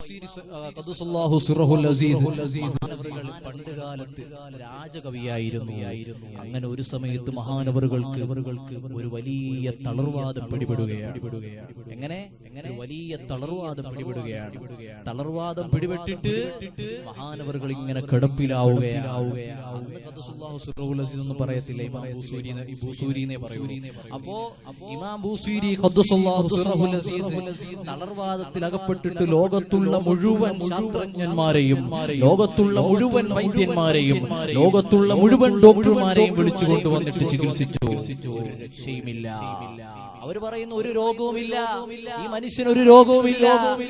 ഖദ്ദസല്ലാഹു സിറഹുൽ അസീസ് മഹാനവറുകൾ പണ്ടുകാലത്ത് രാജകവിയായിരുന്നു. അങ്ങനെ ഒരു സമയത്ത് മഹാനവറുകൾക്ക് ഒരു വലിയ തളർവാദം പിടിപെടുകയാണ്. എങ്ങനെ വലിയ തളർവാദം പിടിപെടുകയാണ്. തളർവാദം പിടിപെട്ടിട്ട് മഹാനവറുകൾ ഇങ്ങനെ കിടപ്പിലാവുകയാണ്. ഖദ്ദസല്ലാഹു സിറഹുൽ അസീസ് എന്ന് പറയത്തില്ല, ഇമാം ബൂസൂരിനെ പറയൂ. അപ്പോ ഇമാം ബൂസൂരി ഖദ്ദസല്ലാഹു സിറഹുൽ അസീസ് തളർവാദത്തിൽ അകപ്പെട്ടിട്ട് ലോകത്തുള്ള മുഴുവൻ ശാസ്ത്രജ്ഞന്മാരെയും, ലോകത്തുള്ള മുഴുവൻ വൈദ്യന്മാരെയും, ലോകത്തുള്ള മുഴുവൻ ഡോക്ടർമാരെയും വിളിച്ചു കൊണ്ടുവന്നിട്ട് ചികിത്സിച്ചു. ഒരു രക്ഷയുമില്ല. അവർ പറയുന്നു ഒരു രോഗവുമില്ല, ഈ മനുഷ്യന് ഒരു രോഗവുമില്ല,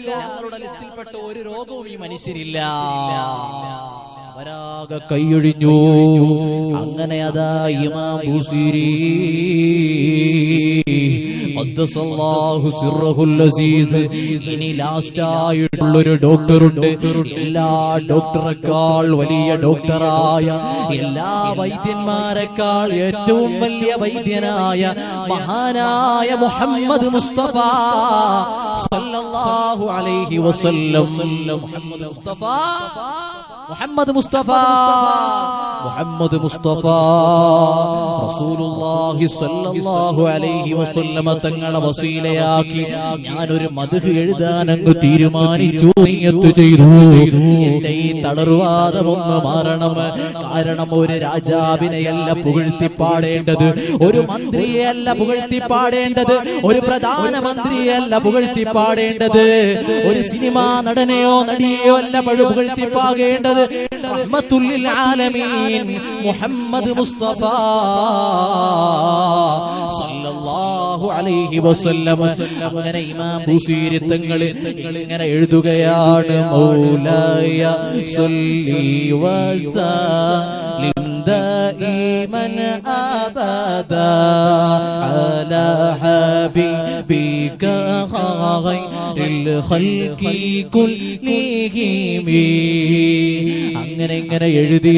ഞങ്ങളുടെ ലിസ്റ്റിൽപ്പെട്ട ഒരു രോഗവും ഈ മനുഷ്യനില്ല. അവരാകെ കൈയൊഴിഞ്ഞു. അങ്ങനെ അതാ ഇമാം ബൂസീരി ഖദ്ദസല്ലാഹു സിറഹുൽ അസീസ് ഇനി ലാസ്റ്റ് ആയിട്ടുള്ളൊരു ഡോക്ടറുണ്ട്. എല്ലാ ഡോക്ടറെക്കാൾ വലിയ ഡോക്ടറായ, എല്ലാ വൈദ്യന്മാരെക്കാൾ ഏറ്റവും വലിയ വൈദ്യനായ മഹാനായ മുഹമ്മദ് മുസ്തഫ സല്ലല്ലാഹു അലൈഹി വസല്ലം. മുഹമ്മദ് മുസ്തഫ റസൂലുള്ളാഹി സ്വല്ലല്ലാഹു അലൈഹി വസല്ലം തങ്ങളെ വസീലയാക്കി ഞാനൊരു മദ്ഹ് എഴുതാൻ അങ്ങ് തീരുമാനിച്ചു, നിയ്യത്ത് ചെയ്തു. എന്റെ ഈ തളർവാദമൊന്ന് മാറണം. കാരണം ഒരു രാജാവിനെയല്ല പുകഴ്ത്തിപ്പാടേണ്ടത്, ഒരു മന്ത്രിയെയല്ല പുകഴ്ത്തിപ്പാടേണ്ടത്, ഒരു പ്രധാനമന്ത്രിയെയല്ല പുകഴ്ത്തിപ്പാടേണ്ടത്, ഒരു സിനിമാ നടനെയോ നടിയെയോ അല്ല പുകഴ്ത്തിപ്പാകേണ്ടത്. റഹ്മത്തുൽ ലിൽ ആലമീൻ മുഹമ്മദ് മുസ്തഫ സല്ലല്ലാഹു അലൈഹി വസല്ലം. അങ്ങനെ ഇമാം ബൂസീരി തങ്ങൾ ഇങ്ങനെ എഴുതുകയാണ്, മൗലായ സല്ലി വസല്ലിം ദായിമൻ അബദാ അലാ ഹബീബിക ഖൈറിൽ ഖൽഖി കുല്ലിഹിം. അങ്ങനെ ഇങ്ങനെ എഴുതി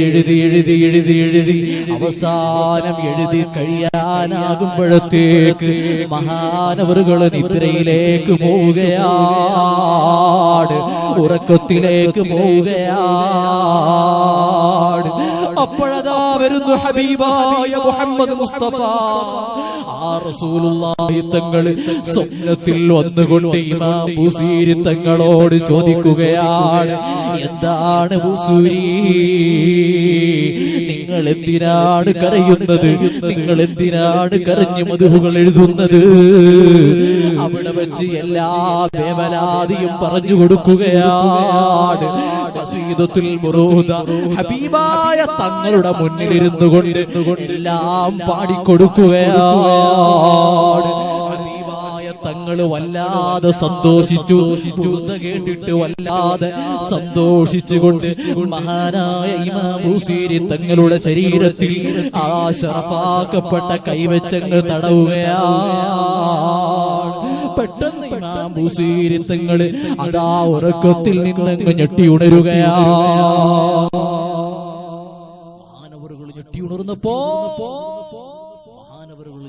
അവസാനം എഴുതി കഴിയാനാകുമ്പോഴത്തേക്ക് മഹാനവറുകൾ നിദ്രയിലേക്ക് പോവുകയാണ്, ഉറക്കത്തിലേക്ക് പോവുകയാണ്. അപ്പോഴതാ വരുന്നു ഹബീബായ മുഹമ്മദ് മുസ്തഫ. ആ റസൂലുള്ളാഹി തങ്ങൾ സ്വപ്നത്തിൽ വന്നുകൊണ്ട് ഇമാം ബൂസീരി തങ്ങളോട് ചോദിക്കുകയാണ്, എന്താണ് ബൂസൂരി, നിങ്ങൾ എന്തിനാണ് കരയുന്നത്, നിങ്ങൾ എന്തിനാണ് കരഞ്ഞു മദ്ഹുകൾ എഴുതുന്നത്? അവിടെ വെച്ച് എല്ലാ വേവലാതിയും പറഞ്ഞു കൊടുക്കുകയാണ്. ഖസീദത്തുൽ മുറൂദ ഹബീബായ തങ്ങളുടെ മുന്നിലിരുന്നു കൊണ്ട് എല്ലാം പാടിക്കൊടുക്കുകയാണ്. തങ്ങള് വല്ലാതെ സന്തോഷിച്ചു. കേട്ടിട്ട് വല്ലാതെ സന്തോഷിച്ചുകൊണ്ട് മഹാനായ ഇമാം ബൂസീരി തങ്ങളുടെ ശരീരത്തിൽ ആ ശറഫാക്കപ്പെട്ട കൈവച്ചങ്ങ് തടവുകയാണ്. പെട്ടെന്ന് ഇമാം ബൂസീരി തങ്ങള് അതാ ഉറക്കത്തിൽ നിന്നങ്ങ് ഞെട്ടി ഉണരുകയാണ്. മഹാനവറുകൾ ഞെട്ടി ഉണർന്നപ്പോ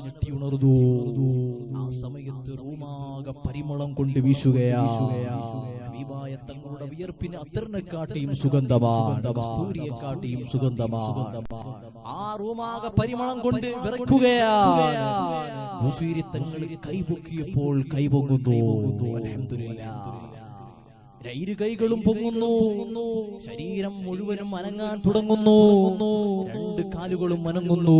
ഞെട്ടി ഉണർന്നു. ആ സമയത്ത് റൂമാകെ പരിമളം കൊണ്ട് വീശുകയാണ്. ഹബീബായ തങ്ങളുടെ വിയർപ്പിന് അത്തറിനെക്കാട്ടിയും സുഗന്ധമാണ്, കസ്തൂരിയെക്കാട്ടിയും സുഗന്ധമാണ്. ആ റൂമാകെ പരിമളം കൊണ്ട് വിറയ്ക്കുകയാണ്. ബൂസീരി തങ്ങൾ കൈപൊക്കിയപ്പോൾ കൈപൊങ്ങുന്നു. അൽഹംദുലില്ലാഹ്, ഇരു കൈകളും പൊങ്ങുന്നു. ശരീരം മുഴുവനും അനങ്ങാൻ തുടങ്ങുന്നു. രണ്ട് കാലുകളും അനങ്ങുന്നു.